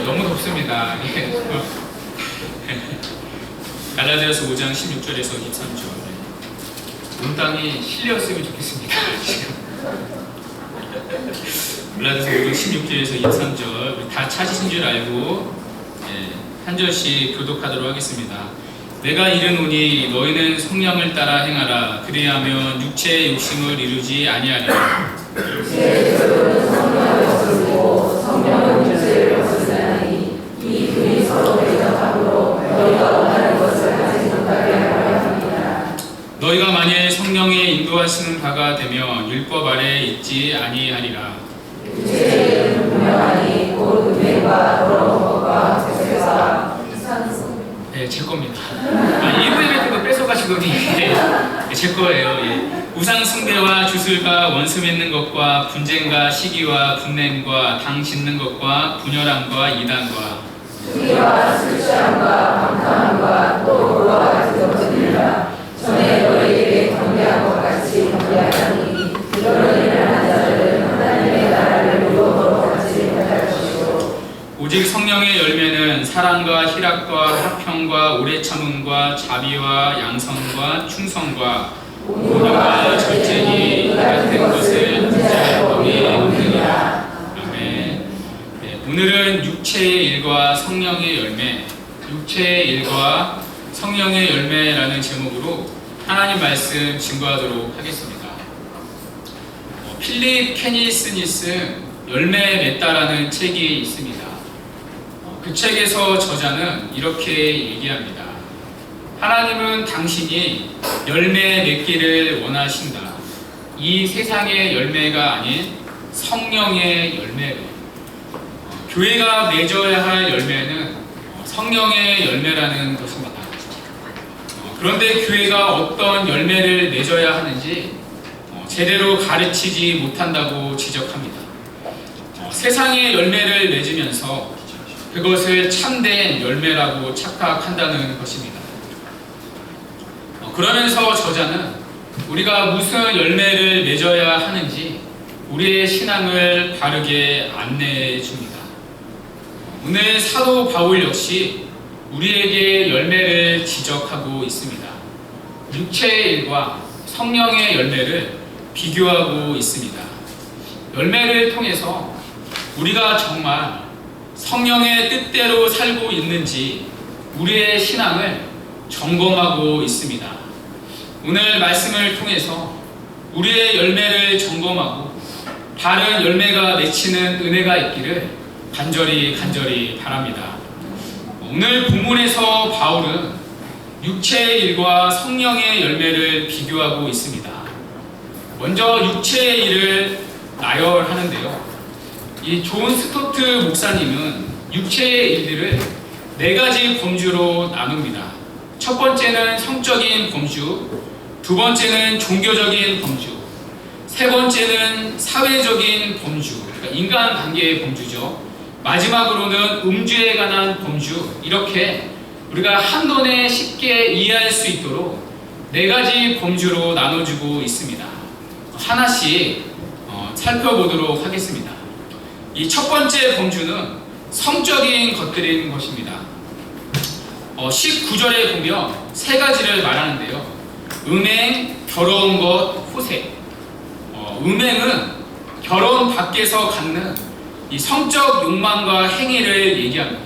너무 덥습니다. 갈라디아서 5장 16절에서 23절. 온 땅이 실렸으면 좋겠습니다. 지금. 갈라디아서 5장 16절에서 23절. 다 찾으신 줄 알고 한 절씩 교독하도록 하겠습니다. 내가 이르노니 너희는 성령을 따라 행하라. 그리하면 육체의 욕심을 이루지 아니하리라. 육체의 욕심은 성령을 거스르고 성령은 육체를 거스르나니 이 둘이 서로 대적하므로 너희가 원하는 것을 하지 못하게 하려 함이라. 너희가 만일 성령의 인도하시는 바가 되면 율법 아래에 있지 아니하리라. 육체의 일은 분명하니 곧 음행과 더러운 것과 세사 네, 제 겁니다. 일부에 그거 뺏어가시더니 제 거예요. 우상 숭배와 주술과 원수 맺는 것과 분쟁과 시기와 분냄과 당 짓는 것과 분열함과 이단과 시기와 술 취함과 방탕함과 또 그와 같은 것들이라. 전에 너희에게 경계한 것 같이 경계하니 그런 일을 하는 자들은 하나님의 나라를 무덤으로 같이 못할 것이고 오직 성령의 열매는 사랑과 희락과 화평과 오래 참음과 자비와 양선과 충성과 온유와 절제니 이 같은 것을 문제할 법이 없느니라. 아멘. 오늘은 육체의 일과 성령의 열매, 육체의 일과 성령의 열매라는 제목으로 하나님 말씀 증거하도록 하겠습니다. 필립 케니 스미스 열매 맺다라는 책이 있습니다. 그 책에서 저자는 이렇게 얘기합니다. 하나님은 당신이 열매 맺기를 원하신다. 이 세상의 열매가 아닌 성령의 열매를. 교회가 맺어야 할 열매는 성령의 열매라는 것입니다. 그런데 교회가 어떤 열매를 맺어야 하는지 제대로 가르치지 못한다고 지적합니다. 세상의 열매를 맺으면서 그것을 참된 열매라고 착각한다는 것입니다. 그러면서 저자는 우리가 무슨 열매를 맺어야 하는지 우리의 신앙을 바르게 안내해 줍니다. 오늘 사도 바울 역시 우리에게 열매를 지적하고 있습니다. 육체의 일과 성령의 열매를 비교하고 있습니다. 열매를 통해서 우리가 정말 성령의 뜻대로 살고 있는지 우리의 신앙을 점검하고 있습니다. 오늘 말씀을 통해서 우리의 열매를 점검하고 바른 열매가 맺히는 은혜가 있기를 간절히 바랍니다. 오늘 본문에서 바울은 육체의 일과 성령의 열매를 비교하고 있습니다. 먼저 육체의 일을 나열하는데요. 이 존 스토트 목사님은 육체의 일들을 4가지 범주로 나눕니다. 첫 번째는 성적인 범주, 두 번째는 종교적인 범주, 세 번째는 사회적인 범주, 그러니까 인간관계의 범주죠. 마지막으로는 음주에 관한 범주, 이렇게 우리가 한눈에 쉽게 이해할 수 있도록 4가지 범주로 나눠주고 있습니다. 하나씩 살펴보도록 하겠습니다. 이 첫 번째 범주는 성적인 것들인 것입니다. 19절에 보면 3가지를 말하는데요. 음행, 더러운 것, 호색. 음행은 결혼 밖에서 갖는 이 성적 욕망과 행위를 얘기합니다.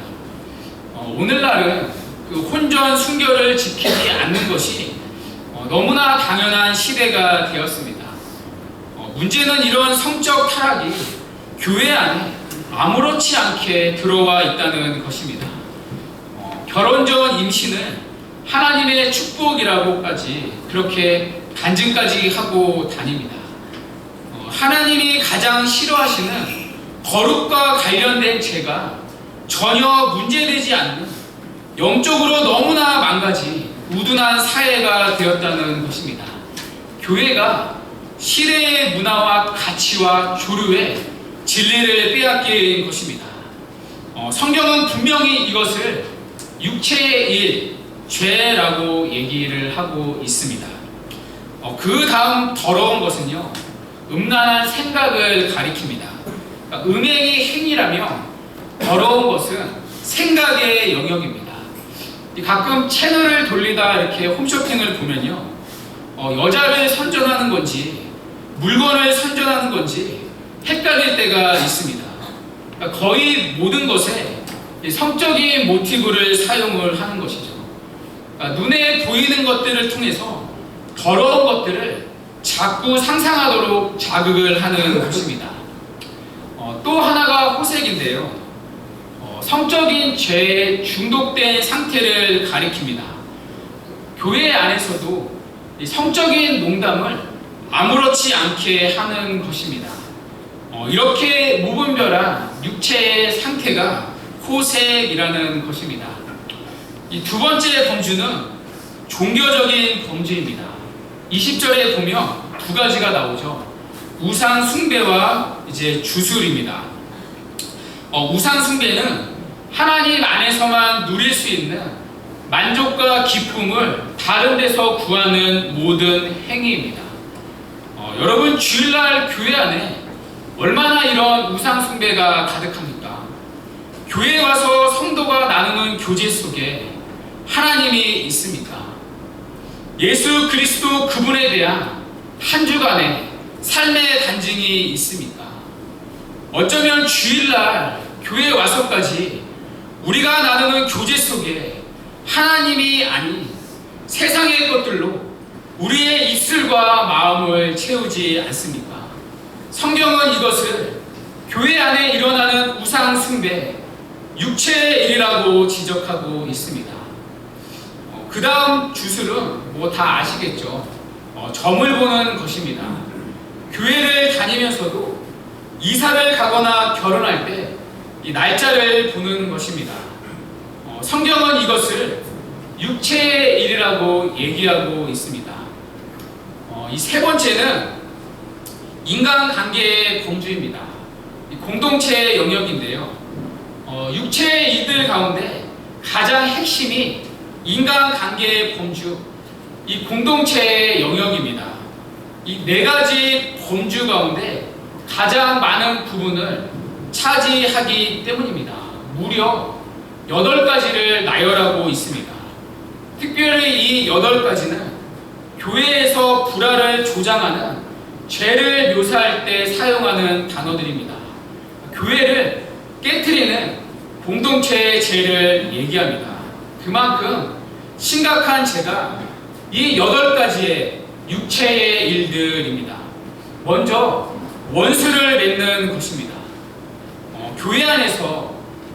오늘날은 그 혼전 순결을 지키지 않는 것이 너무나 당연한 시대가 되었습니다. 문제는 이런 성적 타락이 교회 안에 아무렇지 않게 들어와 있다는 것입니다. 결혼 전 임신을 하나님의 축복이라고까지 그렇게 간증까지 하고 다닙니다. 하나님이 가장 싫어하시는 거룩과 관련된 죄가 전혀 문제되지 않는 영적으로 너무나 망가진 우둔한 사회가 되었다는 것입니다. 교회가 시대의 문화와 가치와 조류의 진리를 빼앗긴 것입니다. 성경은 분명히 이것을 육체의 일, 죄라고 얘기를 하고 있습니다. 그 다음 더러운 것은요, 음란한 생각을 가리킵니다. 그러니까 음행이 행위라면 더러운 것은 생각의 영역입니다. 가끔 채널을 돌리다 이렇게 홈쇼핑을 보면요, 여자를 선전하는 건지 물건을 선전하는 건지 헷갈릴 때가 있습니다. 그러니까 거의 모든 것에 성적인 모티브를 사용을 하는 것이죠. 그러니까 눈에 보이는 것들을 통해서 더러운 것들을 자꾸 상상하도록 자극을 하는 것입니다. 또 하나가 호색인데요, 성적인 죄에 중독된 상태를 가리킵니다. 교회 안에서도 이 성적인 농담을 아무렇지 않게 하는 것입니다. 이렇게 무분별한 육체의 상태가 호색이라는 것입니다. 이 두 번째 범주는 종교적인 범죄입니다. 20절에 보면 두 가지가 나오죠. 우상 숭배와 이제 주술입니다. 우상 숭배는 하나님 안에서만 누릴 수 있는 만족과 기쁨을 다른 데서 구하는 모든 행위입니다. 여러분, 주일날 교회 안에 얼마나 이런 우상 숭배가 가득합니까? 교회에 와서 성도가 나누는 교제 속에 하나님이 있습니까? 예수 그리스도 그분에 대한 한 주간의 삶의 간증이 있습니까? 어쩌면 주일날 교회에 와서까지 우리가 나누는 교제 속에 하나님이 아닌 세상의 것들로 우리의 입술과 마음을 채우지 않습니까? 성경은 이것을 교회 안에 일어나는 우상 숭배, 육체의 일이라고 지적하고 있습니다. 그 다음 주술은 뭐 다 아시겠죠. 점을 보는 것입니다. 교회를 다니면서도 이사를 가거나 결혼할 때 이 날짜를 보는 것입니다. 성경은 이것을 육체의 일이라고 얘기하고 있습니다. 이 세 번째는 인간관계의 범주입니다. 공동체의 영역인데요, 육체의 일들 가운데 가장 핵심이 인간관계의 범주, 이 공동체의 영역입니다. 이 네 가지 범주 가운데 가장 많은 부분을 차지하기 때문입니다. 무려 8가지를 나열하고 있습니다. 특별히 이 8가지는 교회에서 불화를 조장하는 죄를 묘사할 때 사용하는 단어들입니다. 교회를 깨트리는 공동체의 죄를 얘기합니다. 그만큼 심각한 죄가 이 8가지의 육체의 일들입니다. 먼저 원수를 맺는 것입니다. 교회 안에서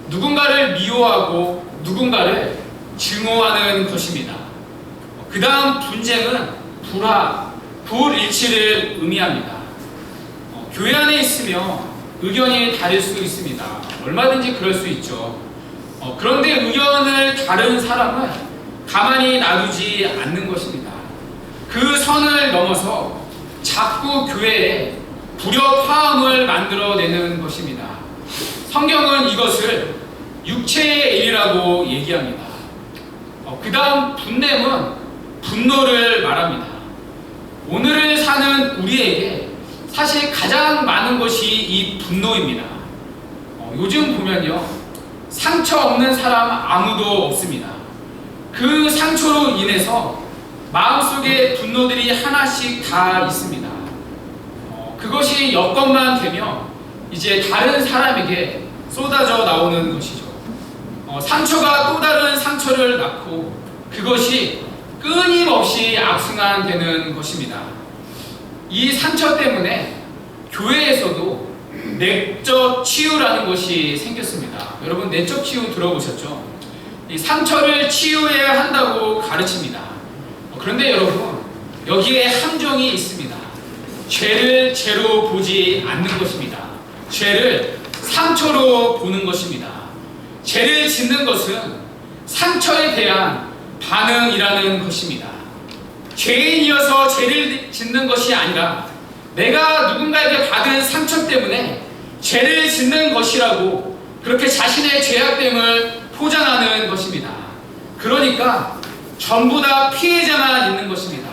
누군가를 미워하고 누군가를 증오하는 것입니다. 그 다음 분쟁은 불화, 불일치를 의미합니다. 교회 안에 있으면 의견이 다를 수 있습니다. 얼마든지 그럴 수 있죠. 그런데 의견을 다른 사람은 가만히 놔두지 않는 것입니다. 그 선을 넘어서 자꾸 교회에 불협화음을 만들어내는 것입니다. 성경은 이것을 육체의 일이라고 얘기합니다. 그 다음 분냄은 분노를 말합니다. 오늘을 사는 우리에게 사실 가장 많은 것이 이 분노입니다. 요즘 보면요, 상처 없는 사람 아무도 없습니다. 그 상처로 인해서 마음속에 분노들이 하나씩 다 있습니다. 그것이 여건만 되면 이제 다른 사람에게 쏟아져 나오는 것이죠. 상처가 또 다른 상처를 낳고 그것이 끊임없이 악순환되는 것입니다. 이 상처 때문에 교회에서도 내적 치유라는 것이 생겼습니다. 여러분, 내적 치유 들어보셨죠? 이 상처를 치유해야 한다고 가르칩니다. 그런데 여러분, 여기에 함정이 있습니다. 죄를 죄로 보지 않는 것입니다. 죄를 상처로 보는 것입니다. 죄를 짓는 것은 상처에 대한 반응이라는 것입니다. 죄인이어서 죄를 짓는 것이 아니라 내가 누군가에게 받은 상처 때문에 죄를 짓는 것이라고 그렇게 자신의 죄악됨을 포장하는 것입니다. 그러니까 전부 다 피해자만 있는 것입니다.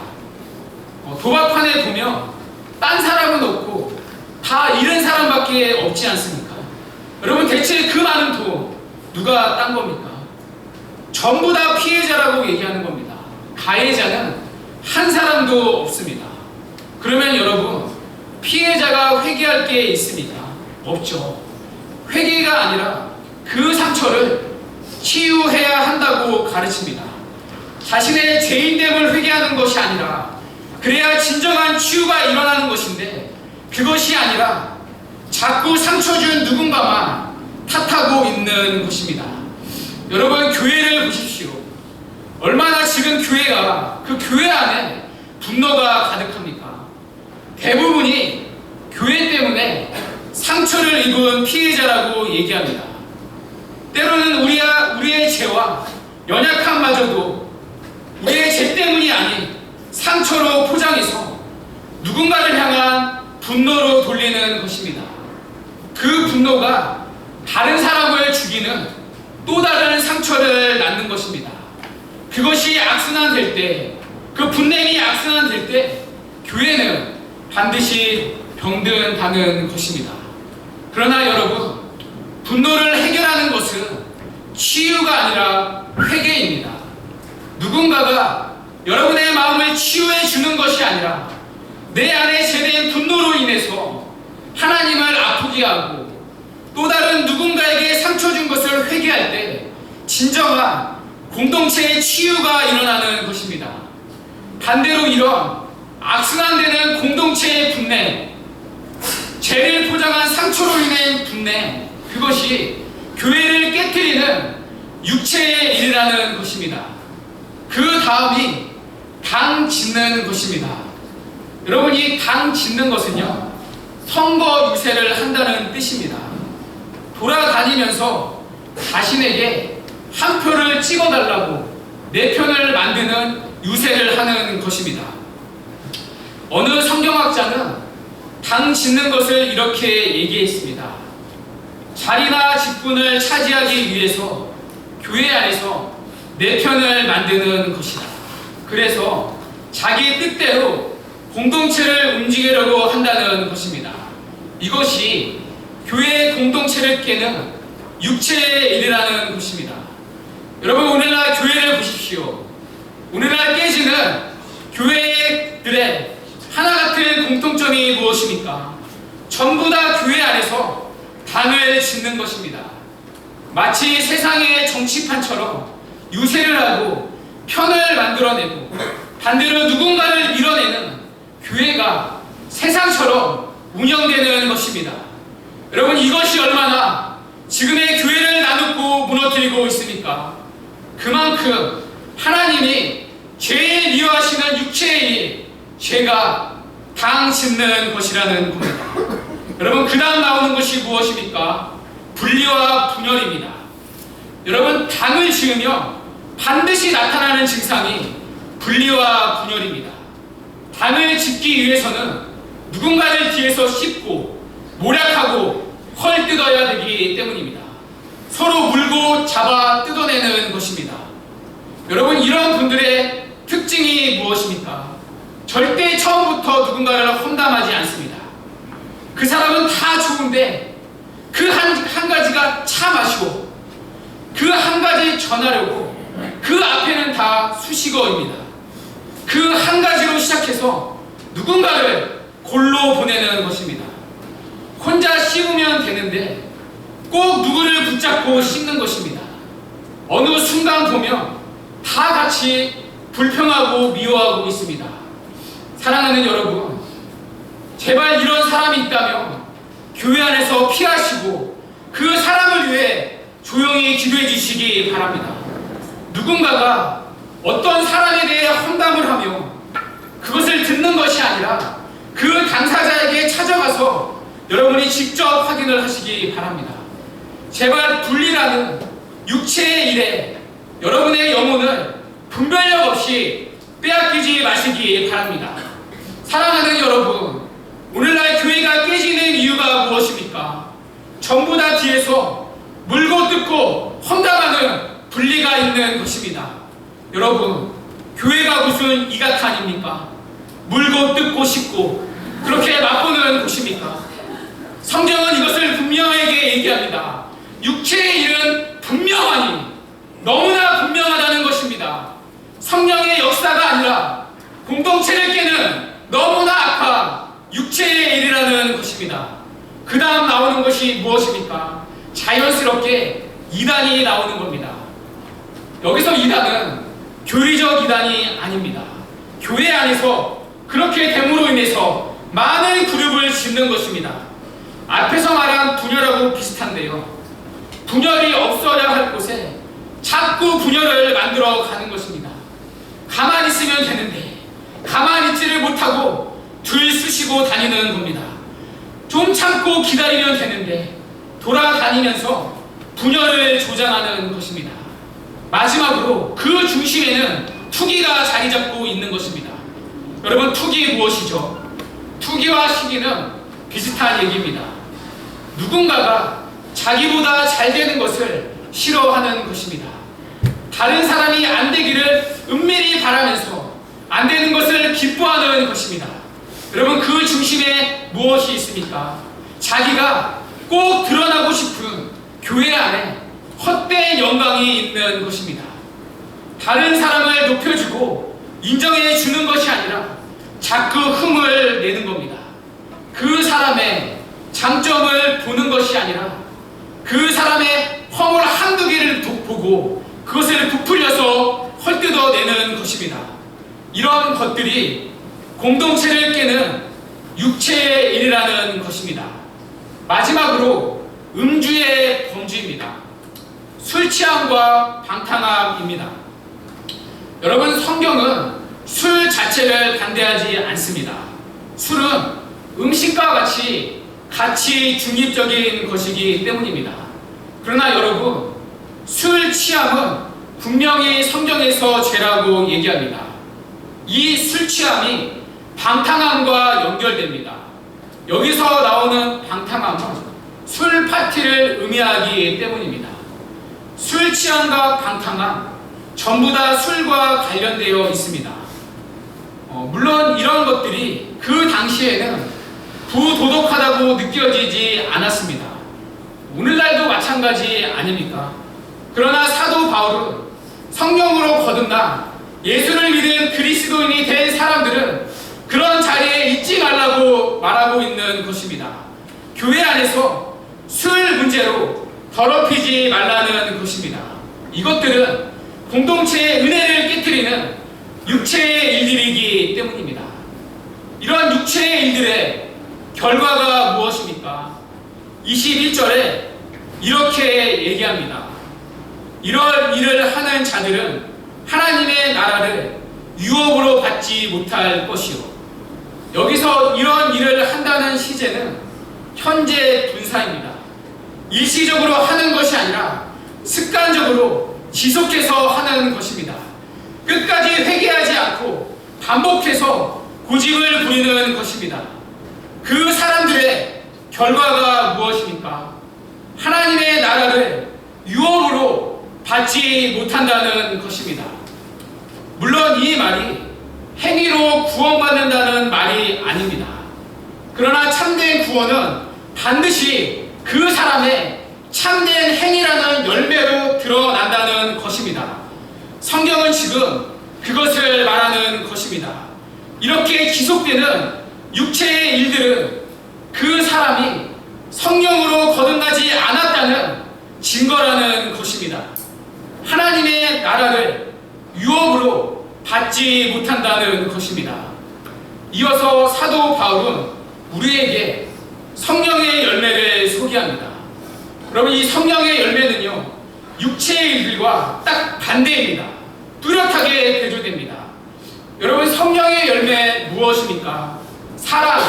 도박판에 보면 딴 사람은 없고 다 잃은 사람밖에 없지 않습니까? 여러분, 대체 그 많은 돈 누가 딴 겁니까? 전부 다 피해자라고 얘기하는 겁니다. 가해자는 한 사람도 없습니다. 그러면 여러분, 피해자가 회개할 게 있습니까? 없죠. 회개가 아니라 그 상처를 치유해야 한다고 가르칩니다. 자신의 죄인됨을 회개하는 것이 아니라, 그래야 진정한 치유가 일어나는 것인데, 그것이 아니라 자꾸 상처 준 누군가만 탓하고 있는 것입니다. 여러분, 교회를 보십시오. 얼마나 지금 교회가, 그 교회 안에 분노가 가득합니까? 대부분이 교회 때문에 상처를 입은 피해자라고 얘기합니다. 때로는 우리의 죄와 연약함마저도 우리의 죄 때문이 아닌 상처로 포장해서 누군가를 향한 분노로 돌리는 것입니다. 그 분노가 다른 사람을 죽이는 또 다른 상처를 낳는 것입니다. 그것이 악순환될 때, 그 분냄이 악순환될 때 교회는 반드시 병든다는 것입니다. 그러나 여러분, 분노를 해결하는 것은 치유가 아니라 회개입니다. 누군가가 여러분의 마음을 치유해 주는 것이 아니라 내 안에 제된 분노로 인해서 하나님을 아프게 하고 또 다른 누군가에게 상처 준 것을 회개할 때 진정한 공동체의 치유가 일어나는 것입니다. 반대로 이런 악순환되는 공동체의 분냄, 죄를 포장한 상처로 인한 분냄, 그것이 교회를 깨뜨리는 육체의 일이라는 것입니다. 그 다음이 당 짓는 것입니다. 여러분, 이 당 짓는 것은요, 선거 유세를 한다는 뜻입니다. 돌아다니면서 자신에게 한 표를 찍어달라고 내 편을 만드는 유세를 하는 것입니다. 어느 성경학자는 당 짓는 것을 이렇게 얘기했습니다. 자리나 직분을 차지하기 위해서 교회 안에서 내 편을 만드는 것이다. 그래서 자기 뜻대로 공동체를 움직이려고 한다는 것입니다. 이것이 교회의 공동체를 깨는 육체의 일이라는 것입니다. 여러분, 오늘날 교회를 보십시오. 오늘날 깨지는 교회들의 하나 같은 공통점이 무엇입니까? 전부 다 교회 안에서 당을 짓는 것입니다. 마치 세상의 정치판처럼 유세를 하고 편을 만들어내고 반대로 누군가를 밀어내는 교회가 세상처럼 운영되는 것입니다. 여러분, 이것이 얼마나 지금의 교회를 나누고 무너뜨리고 있습니까? 그만큼 하나님이 죄에 미워하시는 육체의 일, 죄가 당 짓는 것이라는 겁니다. 여러분, 그 다음 나오는 것이 무엇입니까? 분리와 분열입니다. 여러분, 당을 지으며 반드시 나타나는 증상이 분리와 분열입니다. 당을 짓기 위해서는 누군가를 뒤에서 씹고 모략하고 헐뜯어야 되기 때문입니다. 서로 물고 잡아 뜯어내는 것입니다. 여러분, 이런 분들의 특징이 무엇입니까? 절대 처음부터 누군가를 험담하지 않습니다. 그 사람은 다 좋은데 그 한 가지가 참 아쉬워. 그 한 가지 전하려고 그 앞에는 다 수식어입니다. 그 한 가지로 시작해서 누군가를 골로 보내는 것입니다. 혼자 씹으면 되는데 꼭 누구를 붙잡고 씹는 것입니다. 어느 순간 보면 다 같이 불평하고 미워하고 있습니다. 사랑하는 여러분, 제발 이런 사람이 있다면 교회 안에서 피하시고 그 사람을 위해 조용히 기도해 주시기 바랍니다. 누군가가 어떤 사람에 대해 험담을 하며 그것을 듣는 것이 아니라 그 당사자에게 찾아가서 여러분이 직접 확인을 하시기 바랍니다. 제발 분리라는 육체의 일에 여러분의 영혼을 분별력 없이 빼앗기지 마시기 바랍니다. 사랑하는 여러분, 오늘날 교회가 깨지는 이유가 무엇입니까? 전부 다 뒤에서 물고 뜯고 험담하는 분리가 있는 것입니다. 여러분, 교회가 무슨 이가탄입니까? 물고 뜯고 씹고 그렇게 맛보는 곳입니까? 성경은 이것을 분명하게 얘기합니다. 육체의 일은 분명하니 너무나 분명하다는 것입니다. 성령의 역사가 아니라 공동체를 깨는 너무나 악한 육체의 일이라는 것입니다. 그 다음 나오는 것이 무엇입니까? 자연스럽게 이단이 나오는 겁니다. 여기서 이단은 교리적 이단이 아닙니다. 교회 안에서 그렇게 됨으로 인해서 많은 그룹을 짓는 것입니다. 앞에서 말한 분열하고 비슷한데요. 분열이 없어야 할 곳에 자꾸 분열을 만들어 가는 것입니다. 가만히 있으면 되는데 가만히 있지를 못하고 들쑤시고 다니는 겁니다. 좀 참고 기다리면 되는데 돌아다니면서 분열을 조장하는 것입니다. 마지막으로 그 중심에는 투기가 자리 잡고 있는 것입니다. 여러분, 투기 무엇이죠? 투기와 시기는 비슷한 얘기입니다. 누군가가 자기보다 잘 되는 것을 싫어하는 것입니다. 다른 사람이 안 되기를 은밀히 바라면서 안 되는 것을 기뻐하는 것입니다. 여러분, 그 중심에 무엇이 있습니까? 자기가 꼭 드러나고 싶은 교회 안에 헛된 영광이 있는 것입니다. 다른 사람을 높여주고 인정해 주는 것이 아니라 자꾸 흠을 내는 겁니다. 그 사람의 장점을 보는 것이 아니라 그 사람의 허물 한두 개를 보고 그것을 부풀려서 헐뜯어내는 것입니다. 이런 것들이 공동체를 깨는 육체의 일이라는 것입니다. 마지막으로 음주의 범주입니다. 술 취함과 방탕함입니다. 여러분, 성경은 술 자체를 반대하지 않습니다. 술은 음식과 같이 가치 중립적인 것이기 때문입니다. 그러나 여러분, 술 취함은 분명히 성경에서 죄라고 얘기합니다. 이 술 취함이 방탕함과 연결됩니다. 여기서 나오는 방탕함은 술 파티를 의미하기 때문입니다. 술 취함과 방탕함 전부 다 술과 관련되어 있습니다. 물론 이런 것들이 그 당시에는 부도덕하다고 느껴지지 않았습니다. 오늘날도 마찬가지 아닙니까? 그러나 사도 바울은 성령으로 거듭나 예수를 믿은 그리스도인이 된 사람들은 그런 자리에 있지 말라고 말하고 있는 것입니다. 교회 안에서 술 문제로 더럽히지 말라는 것입니다. 이것들은 공동체의 은혜를 깨뜨리는 육체의 일들이기 때문입니다. 이러한 육체의 일들의 결과가 무엇입니까? 21절에 이렇게 얘기합니다. 이런 일을 하는 자들은 하나님의 나라를 유업으로 받지 못할 것이요. 여기서 이런 일을 한다는 시제는 현재 분사입니다. 일시적으로 하는 것이 아니라 습관적으로 지속해서 하는 것입니다. 끝까지 회개하지 않고 반복해서 고집을 부리는 것입니다. 그 사람들의 결과가 무엇입니까? 하나님의 나라를 유업으로 받지 못한다는 것입니다. 물론 이 말이 행위로 구원받는다는 말이 아닙니다. 그러나 참된 구원은 반드시 그 사람의 참된 행위라는 열매로 드러난다는 것입니다. 성경은 지금 그것을 말하는 것입니다. 이렇게 지속되는 육체의 일들은 그 사람이 성령으로 거듭나지 않았다는 증거라는 것입니다. 하나님의 나라를 유업으로 받지 못한다는 것입니다. 이어서 사도 바울은 우리에게 성령의 열매를 소개합니다. 여러분, 이 성령의 열매는요, 육체의 일들과 딱 반대입니다. 뚜렷하게 대조됩니다. 여러분, 성령의 열매 무엇입니까? 사랑,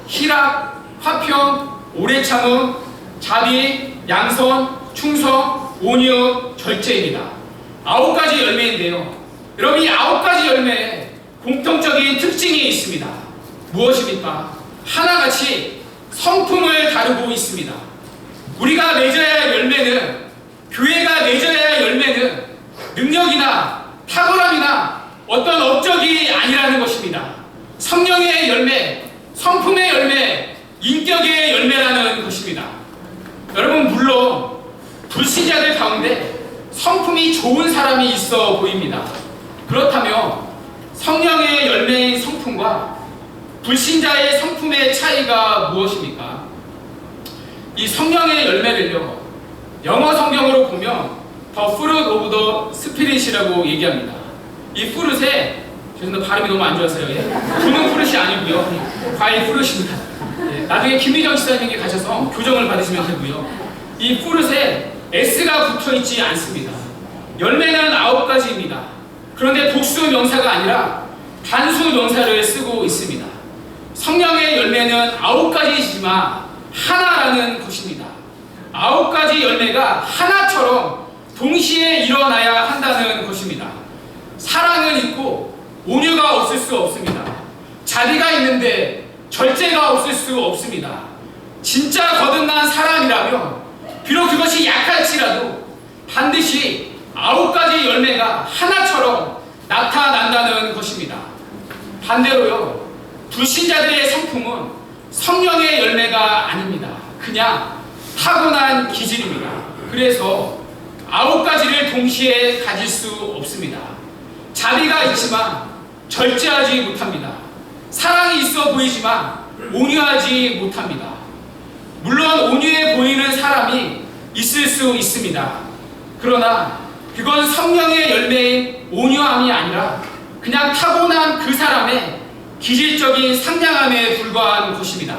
희락, 화평, 오래 참음, 자비, 양선, 충성, 온유, 절제입니다. 9가지 열매인데요. 여러분, 이 9가지 열매에 공통적인 특징이 있습니다. 무엇입니까? 하나같이 성품을 다루고 있습니다. 우리가 맺어야 할 열매는, 교회가 맺어야 할 열매는 능력이나 탁월함이나 어떤 업적이 아니라는 것입니다. 성령의 열매, 성품의 열매, 인격의 열매라는 것입니다. 여러분, 물론 불신자들 가운데 성품이 좋은 사람이 있어 보입니다. 그렇다면 성령의 열매인 성품과 불신자의 성품의 차이가 무엇입니까? 이 성령의 열매를요, 영어 성경으로 보면 The fruit of the Spirit이라고 얘기합니다. 이 fruit에, 죄송합니다, 발음이 너무 안 좋아서요. 분은 fruit이 아니고요, 과일 fruit입니다. 나중에 김미정 지사님께 가셔서 교정을 받으시면 되고요. 이 fruit에 S가 붙어있지 않습니다. 열매는 9가지입니다. 그런데 복수 명사가 아니라 단수 명사를 쓰고 있습니다. 성령의 열매는 9가지이지만 하나라는 것입니다. 9가지 열매가 하나처럼 동시에 일어나야 한다는 것입니다. 사랑은 있고 온유가 없을 수 없습니다. 자비가 있는데 절제가 없을 수 없습니다. 진짜 거듭난 사람이라면 비록 그것이 약할지라도 반드시 9가지 열매가 하나처럼 나타난다는 것입니다. 반대로요, 불신자들의 성품은 성령의 열매가 아닙니다. 그냥 타고난 기질입니다. 그래서 9가지를 동시에 가질 수 없습니다. 자비가 있지만 절제하지 못합니다. 사랑이 있어 보이지만 온유하지 못합니다. 물론 온유해 보이는 사람이 있을 수 있습니다. 그러나 그건 성령의 열매인 온유함이 아니라 그냥 타고난 그 사람의 기질적인 상냥함에 불과한 것입니다.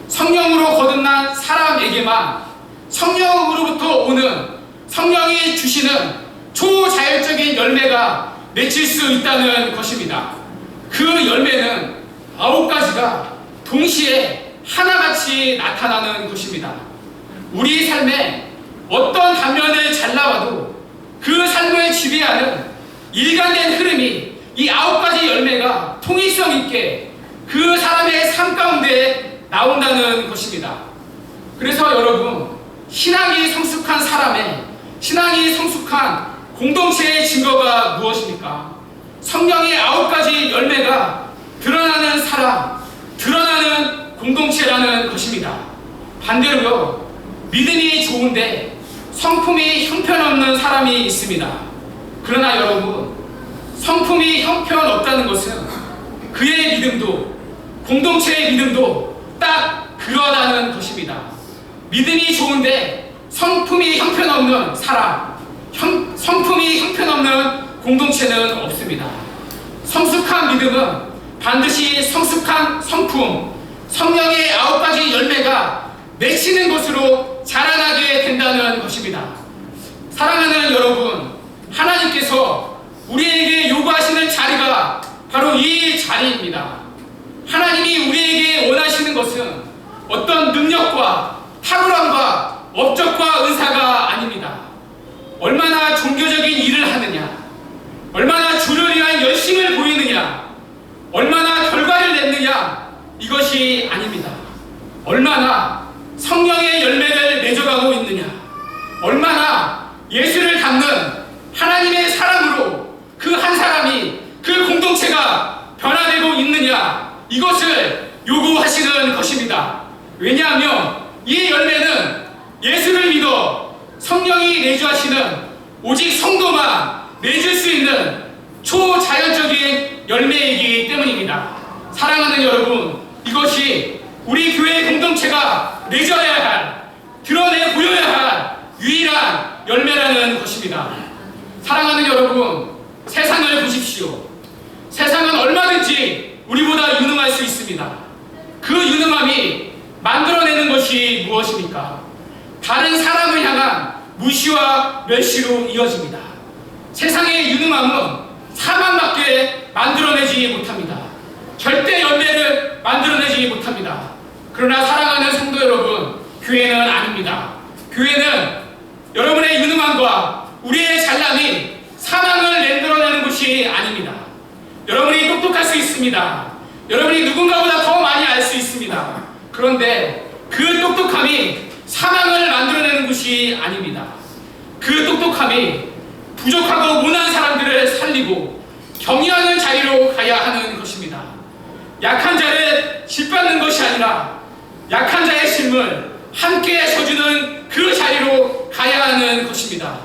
성령으로 거듭난 사람에게만 성령으로부터 오는, 성령이 주시는 초자율적인 열매가 맺힐 수 있다는 것입니다. 그 열매는 9가지가 동시에 하나같이 나타나는 것입니다. 우리 삶에 어떤 단면을 잘라봐도 그 삶을 지배하는 일관된 흐름이 이 9가지 열매가 통일성 있게 그 사람의 삶 가운데 나온다는 것입니다. 그래서 여러분, 신앙이 성숙한 사람의, 신앙이 성숙한 공동체의 증거가 무엇입니까? 성령의 9가지 열매가 드러나는 사람, 드러나는 공동체라는 것입니다. 반대로요, 믿음이 좋은데 성품이 형편없는 사람이 있습니다. 그러나 여러분, 성품이 형편없다는 것은 그의 믿음도, 공동체의 믿음도 딱 그러하다는 것입니다. 믿음이 좋은데 성품이 형편없는 사람, 성품이 형편없는 공동체는 없습니다. 성숙한 믿음은 반드시 성숙한 성품, 성령의 9가지 열매가 맺히는 것으로 자라나게 된다는 것입니다. 사랑하는 여러분, 하나님께서 우리에게 요구하시는 자리가 바로 이 자리입니다. 하나님이 우리에게 원하시는 것은 어떤 능력과 탁월함과 업적과 은사가 아닙니다. 얼마나 종교적인 일을 하느냐, 얼마나 주를 위한 열심을 보이느냐, 얼마나 결과를 냈느냐, 이것이 아닙니다. 얼마나 성령의 열매를 맺어가고 있느냐, 얼마나 예수를 닮는 하나님의 사랑으로 그 한 사람이, 그 공동체가 변화되고 있느냐, 이것을 요구하시는 것입니다. 왜냐하면 이 열매는 예수를 믿어 성령이 내주하시는 오직 성도만 맺을 수 있는 초자연적인 열매이기 때문입니다. 사랑하는 여러분, 이것이 우리 교회 공동체가 맺어야 할, 드러내 보여야 할 유일한 열매라는 것입니다. 사랑하는 여러분, 세상을 보십시오. 세상은 얼마든지 우리보다 유능할 수 있습니다. 그 유능함이 만들어내는 것이 무엇입니까? 다른 사람을 향한 무시와 멸시로 이어집니다. 세상의 유능함은 사망밖에 만들어내지 못합니다. 절대 열매를 만들어내지 못합니다. 그러나 사랑하는 성도 여러분, 교회는 아닙니다. 교회는 여러분의 유능함과 우리의 잘남이 사망을 만들어내는 것이 아닙니다. 여러분이 똑똑할 수 있습니다. 여러분이 누군가보다 더 많이 알 수 있습니다. 그런데 그 똑똑함이 사망을 만들어내는 것이 아닙니다. 그 똑똑함이 부족하고 모난 사람들을 살리고 격려하는 자리로 가야 하는 것입니다. 약한 자를 짓밟는 것이 아니라 약한 자의 짐을 함께 져주는 그 자리로 가야 하는 것입니다.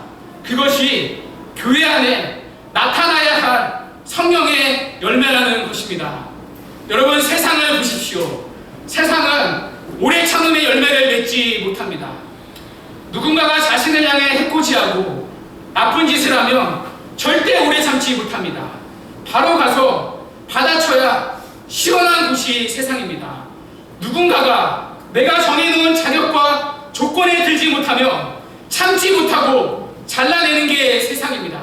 그것이 교회 안에 나타나야 할 성령의 열매라는 것입니다. 여러분, 세상을 보십시오. 세상은 오래 참음의 열매를 맺지 못합니다. 누군가가 자신을 향해 해코지하고 나쁜 짓을 하면 절대 오래 참지 못합니다. 바로 가서 받아쳐야 시원한 곳이 세상입니다. 누군가가 내가 정해놓은 자격과 조건에 들지 못하면 참지 못하고 잘라내는 게 세상입니다.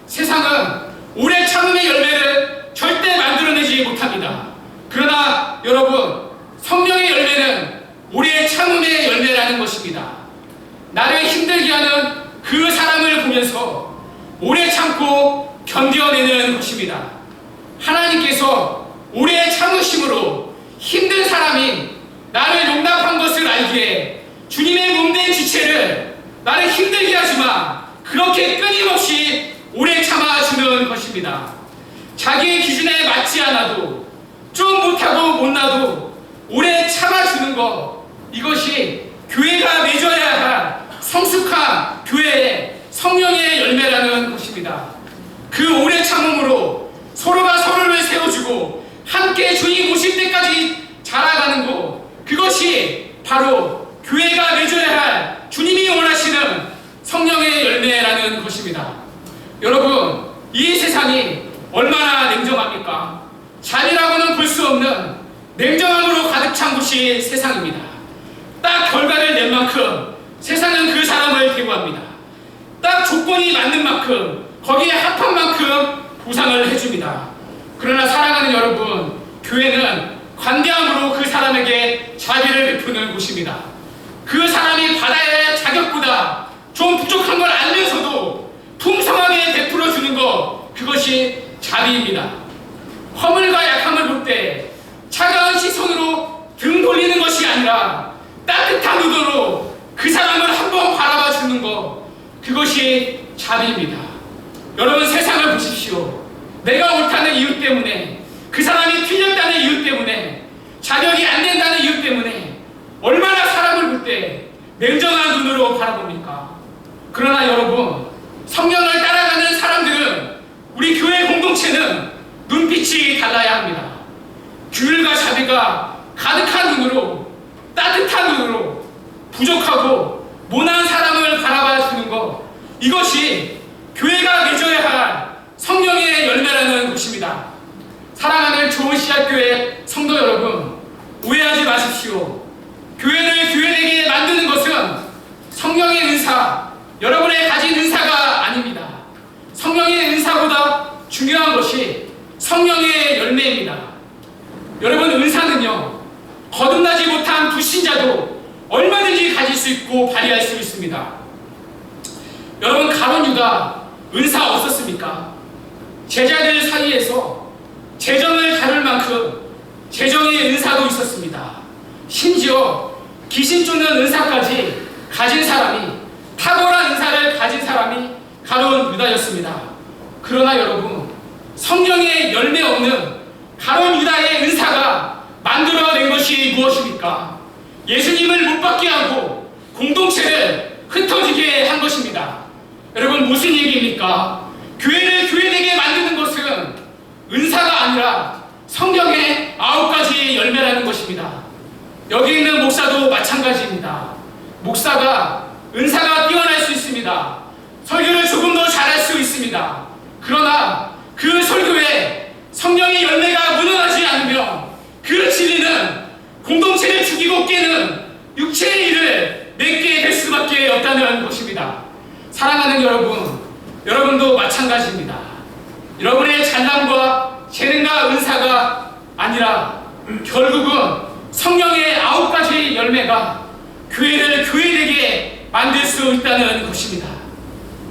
세상은 오래 참음의 열매를 절대 만들어내지 못합니다. 그러나 여러분, 성령의 열매는 오래 참음의 열매라는 것입니다. 나를 힘들게 하는 그 사람을 보면서 오래 참고 견뎌내는 것입니다. 하나님께서 오래 참으심으로 힘든 사람이 나를 용납한 것을 알기에 주님의 몸된 지체를 나를 힘들게 하지만 그렇게 끊임없이 오래 참아주는 것입니다. 자기의 기준에 맞지 않아도 좀 못하고 못나도 오래 참아주는 것, 이것이 교회가 맺어야 할 성숙한 교회의 성령의 열매라는 것입니다. 그 오래 참음으로 서로가 서로를 세워주고 함께 주님 오실 때까지 자라가는 것, 그것이 바로 교회가 맺어야 할 주님이 원하시는 성령의 열매라는 것입니다. 여러분, 이 세상이 얼마나 냉정합니까? 잠이라고는 볼 수 없는 냉정함으로 가득 찬 곳이 세상입니다. 딱 결과를 낸 만큼 세상은 그 사람을 대우합니다. 딱 조건이 맞는 만큼, 거기에 합한 만큼 보상을 해줍니다. 그러나 사랑하는 여러분, 교회는 관대함으로 그 사람에게 자비를 베푸는 곳입니다. 그 사람이 받아야 할 자격보다 좀 부족한 걸 알면서도 풍성하게 베풀어 주는 것, 그것이 자비입니다. 허물과 약함을 볼 때 차가운 시선으로 등 돌리는 것이 아니라 따뜻한 눈으로 그 사람을 한번 바라봐 주는 것, 그것이 자비입니다. 여러분, 세상을 보십시오. 내가 옳다는 이유 때문에, 그 사람이 틀렸다는 이유 때문에, 자격이 안 된다는 이유 때문에 얼마나 사람을 볼 때 냉정한 눈으로 바라봅니까? 그러나 여러분, 성령을 따라가는 사람들은, 우리 교회 공동체는 눈빛이 달라야 합니다. 규율과 자비가 가득한 눈으로, 따뜻한 눈으로 부족하고 모난 사람을 바라봐 주는 것, 이것이 교회가 맺어야 할 성령의 열매라는 것입니다. 사랑하는 좋은 씨앗교회 성도 여러분, 오해하지 마십시오. 교회를 교회되게 만드는 것은 성령의 은사, 여러분의 가진 은사가 아닙니다. 성령의 은사보다 중요한 것이 성령의 열매입니다. 여러분, 은사는요, 거듭나지 못한 불신자도 얼마든지 가질 수 있고 발휘할 수 있습니다. 여러분, 가룟 유다 은사 없었습니까? 제자들 사이에서 재정을 다룰 만큼 재정의 은사도 있었습니다. 심지어 귀신 쫓는 은사까지 가진 사람이, 탁월한 은사를 가진 사람이 가룟 유다였습니다. 그러나 여러분, 성령의 열매 없는 가룟 유다의 은사가 만들어낸 것이 무엇입니까? 예수님을 못 받게 하고 공동체를 흩어지게 한 것입니다. 여러분, 무슨 얘기입니까? 교회를 교회되게 만드는 것은 은사가 아니라 성령의 9가지 열매라는 것입니다. 여기 있는 목사도 마찬가지입니다. 목사가 은사가 뛰어날 수 있습니다. 설교를 조금 더 잘할 수 있습니다. 그러나 그 설교에 성령의 열매가 묻어나지 않으면 그 진리는 공동체를 죽이고 깨는 육체의 일을 맺게 될 수밖에 없다는 것입니다. 사랑하는 여러분, 여러분도 마찬가지입니다. 여러분의 잘남과 재능과 은사가 아니라 결국은 성령의 9가지 열매가 교회를 교회되게 만들 수 있다는 것입니다.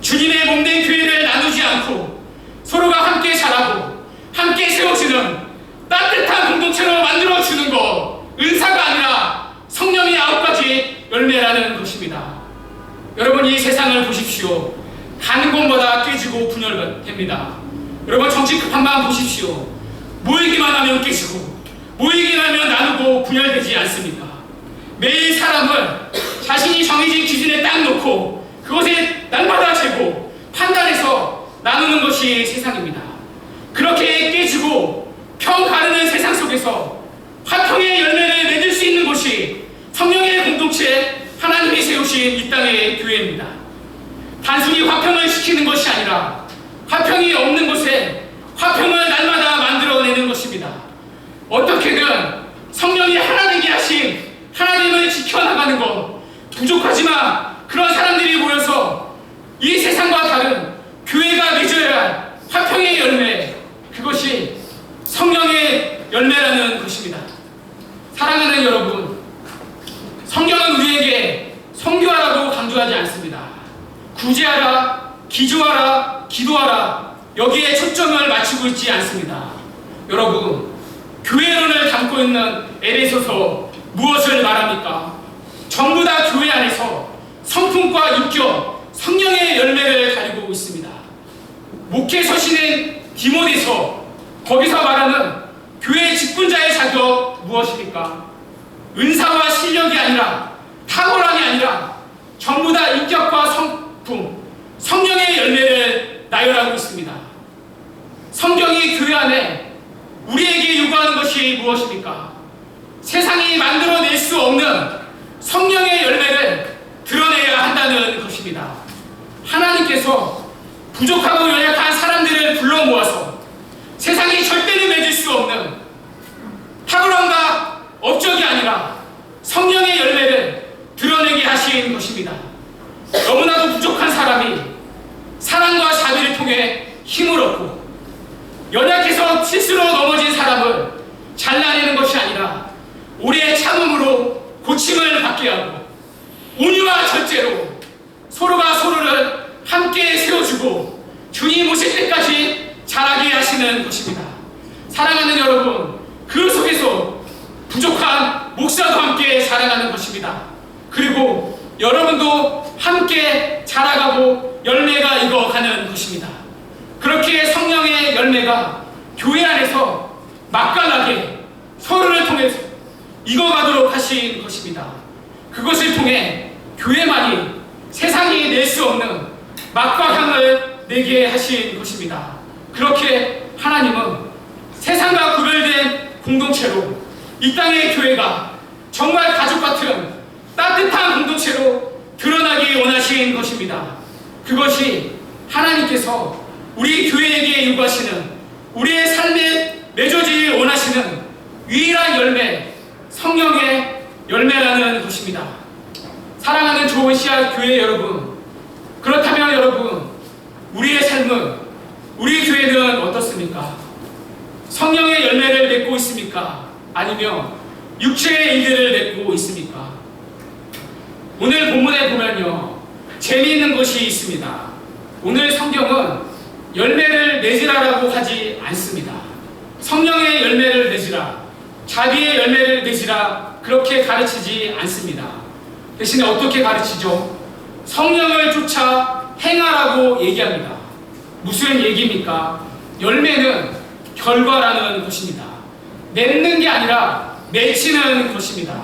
주님의 몸된 교회를 나누지 않고 서로가 함께 자라고 함께 세워지는 따뜻한 공동체로 만들어주는 것, 은사가 아니라 성령의 9가지 열매라는 것입니다. 여러분, 이 세상을 보십시오. 가는 곳마다 깨지고 분열됩니다. 여러분, 정치 급한 마음 보십시오. 모이기만 하면 깨지고 모이기만 하면 나누고 분열되지 않습니까? 매일 사람을 자신이 정해진 기준에 딱 놓고 그것에 날마다 것이 세상입니다. 그렇게 깨지고 평 가르는 세상 속에서 화평의 열매를 맺을 수 있는 곳이 성령의 공동체 하나님이 세우신 이 땅의 교회입니다. 단순히 화평을 시키는 것이 아니라 화평이 없는 곳에 화평을 날마다 만들어내는 것입니다. 어떻게든 성령이 하나 되게 하신 하나님을 지켜나가는 것 부족하지만 그런 사람들이 모여서 이 세상과 다른 교회가 맺어야 할 화평의 열매, 그것이 성령의 열매라는 것입니다. 사랑하는 여러분, 성경은 우리에게 선교하라고 강조하지 않습니다. 구제하라, 기도하라, 기도하라, 여기에 초점을 맞추고 있지 않습니다. 여러분, 교회론을 담고 있는 에베소서 무엇을 말합니까? 전부 다 교회 안에서 성품과 인격, 성령의 열매를 가지고 있습니다. 목회 서신인 디모데서, 거기서 말하는 교회 직분자의 자격 무엇입니까? 은사와 실력이 아니라, 탁월함이 아니라 전부 다 인격과 성품, 성령의 열매를 나열하고 있습니다. 성경이 교회 안에 우리에게 요구하는 것이 무엇입니까? 세상이 만들어낼 수 없는 성령의 열매를 드러내야 한다는 것입니다. 하나님께서 부족하고 연약한 사람들을 불러 모아서 세상이 절대로 맺을 수 없는 탁월함과 업적이 아니라 성령의 열매를 드러내게 하신 것입니다. 너무나도 부족한 사람이 사랑과 자비를 통해 힘을 얻고, 연약해서 실수로 넘어진 사람을 잘라내는 것이 아니라 오래 참음으로 고침을 받게 하고, 온유와 절제로 서로가 서로를 함께 세워주고 주님 오실 때까지 자라게 하시는 것입니다. 사랑하는 여러분, 그 속에서 부족한 목사도 함께 자라가는 것입니다. 그리고 여러분도 함께 자라가고 열매가 익어가는 것입니다. 그렇게 성령의 열매가 교회 안에서 맛깔나게 서로를 통해서 익어가도록 하신 것입니다. 그것을 통해 교회만이 세상이 낼 수 없는 맛과 향을 내게 하신 것입니다. 그렇게 하나님은 세상과 구별된 공동체로 이 땅의 교회가 정말 가족 같은 따뜻한 공동체로 드러나기 원하신 것입니다. 그것이 하나님께서 우리 교회에게 요구하시는, 우리의 삶에 맺어지길 원하시는 유일한 열매, 성령의 열매라는 것입니다. 사랑하는 좋은 씨앗 교회 여러분, 그렇다면 여러분, 우리의 삶은, 우리 교회는 어떻습니까? 성령의 열매를 맺고 있습니까? 아니면 육체의 일들을 맺고 있습니까? 오늘 본문에 보면요, 재미있는 것이 있습니다. 오늘 성경은 열매를 맺으라라고 하지 않습니다. 성령의 열매를 맺으라, 자비의 열매를 맺으라, 그렇게 가르치지 않습니다. 대신에 어떻게 가르치죠? 성령을 쫓아 행하라고 얘기합니다. 무슨 얘기입니까? 열매는 결과라는 것입니다. 맺는 게 아니라 맺히는 것입니다.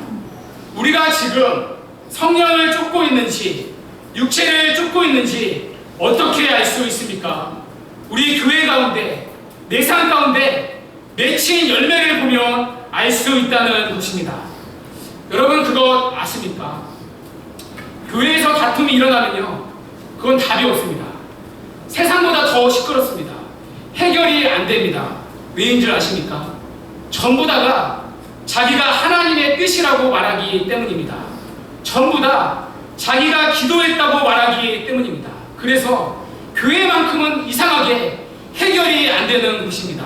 우리가 지금 성령을 쫓고 있는지 육체를 쫓고 있는지 어떻게 알 수 있습니까? 우리 교회 가운데, 내 삶 가운데 맺힌 열매를 보면 알 수 있다는 것입니다. 여러분, 그것 아십니까? 교회에서 다툼이 일어나면요, 그건 답이 없습니다. 세상보다 더 시끄럽습니다. 해결이 안 됩니다. 왜인 줄 아십니까? 전부 다가 자기가 하나님의 뜻이라고 말하기 때문입니다. 전부 다 자기가 기도했다고 말하기 때문입니다. 그래서 교회만큼은 이상하게 해결이 안 되는 것입니다.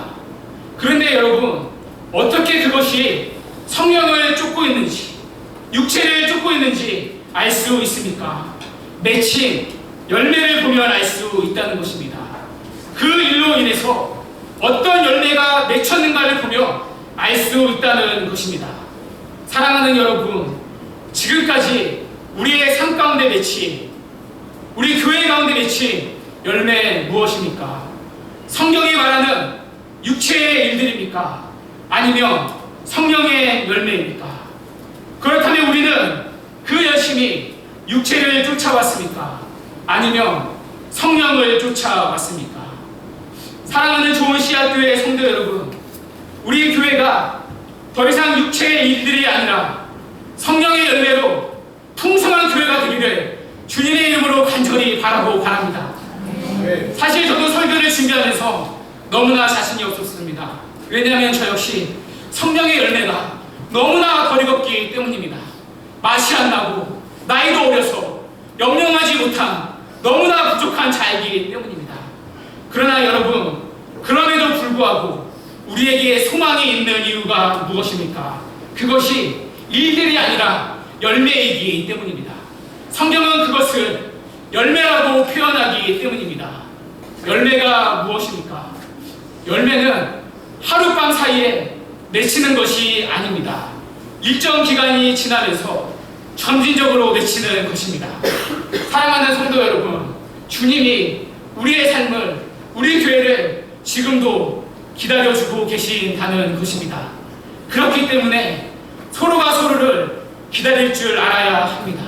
그런데 여러분, 어떻게 그것이 성령을 쫓고 있는지, 육체를 쫓고 있는지 알 수 있습니까? 맺힌 열매를 보면 알 수 있다는 것입니다. 그 일로 인해서 어떤 열매가 맺혔는가를 보며 알 수 있다는 것입니다. 사랑하는 여러분, 지금까지 우리의 삶 가운데 맺힌, 우리 교회 가운데 맺힌 열매 무엇입니까? 성경이 말하는 육체의 일들입니까? 아니면 성령의 열매입니까? 그렇다면 우리는 그 열심히 육체를 쫓아왔습니까? 아니면 성령을 쫓아왔습니까? 사랑하는 좋은 씨앗교회 성도 여러분, 우리 교회가 더 이상 육체의 일들이 아니라 성령의 열매로 풍성한 교회가 되기를 주님의 이름으로 간절히 바라고 바랍니다. 사실 저도 설교를 준비하면서 너무나 자신이 없었습니다. 왜냐하면 저 역시 성령의 열매가 너무나 거리겁기 때문입니다. 맛이 안 나고 나이도 어려서 영영하지 못한 너무나 부족한 자이기 때문입니다. 그러나 여러분, 그럼에도 불구하고 우리에게 소망이 있는 이유가 무엇입니까? 그것이 일들이 아니라 열매이기 때문입니다. 성경은 그것을 열매라고 표현하기 때문입니다. 열매가 무엇입니까? 열매는 하룻밤 사이에 맺히는 것이 아닙니다. 일정 기간이 지나면서 점진적으로 맺히는 것입니다. 사랑하는 성도 여러분, 주님이 우리의 삶을, 우리 교회를 지금도 기다려주고 계신다는 것입니다. 그렇기 때문에 서로가 서로를 기다릴 줄 알아야 합니다.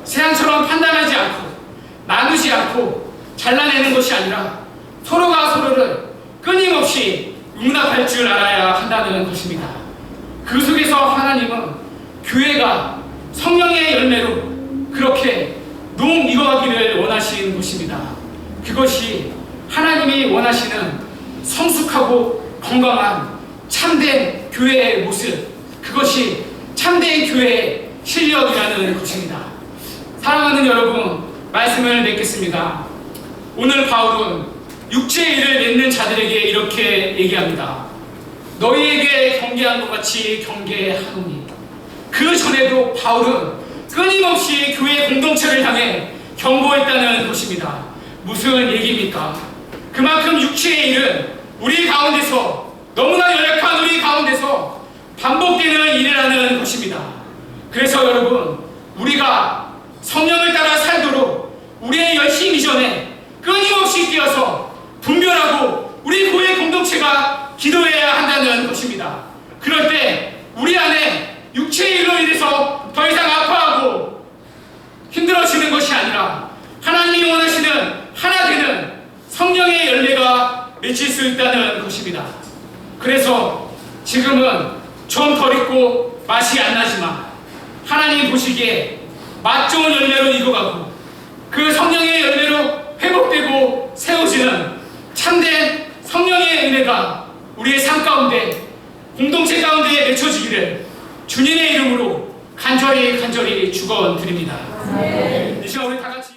세상처럼 판단하지 않고 나누지 않고 잘라내는 것이 아니라 서로가 서로를 끊임없이 용납할 줄 알아야 한다는 것입니다. 그 속에서 하나님은 교회가 성령의 열매로 그렇게 농익어가기를 원하시는 것입니다. 그것이 하나님이 원하시는 성숙하고 건강한 참된 교회의 모습, 그것이 참된 교회의 실력이라는 것입니다. 사랑하는 여러분, 말씀을 맺겠습니다. 오늘 바울은 육체의 일을 맺는 자들에게 이렇게 얘기합니다. 너희에게 경계한 것 같이 경계하노니. 그 전에도 바울은 끊임없이 교회 공동체를 향해 경고했다는 것입니다. 무슨 얘기입니까? 그만큼 육체의 일은 우리 가운데서, 너무나 연약한 우리 가운데서 반복되는 일이라는 것입니다. 그래서 여러분, 우리가 성령을 따라 살도록 우리의 열심 이전에 끊임없이 뛰어서 분별하고 우리 교회 공동체가 기도해야 한다는 것입니다. 그럴 때 우리 안에 육체의 일로 인해서 더 이상 아파하고 힘들어지는 것이 아니라 하나님이 원하시는 하나 되는 성령의 열매가 맺힐 수 있다는 것입니다. 그래서 지금은 좀 덜 익고 맛이 안 나지만 하나님 보시기에 맛 좋은 열매로 익어가고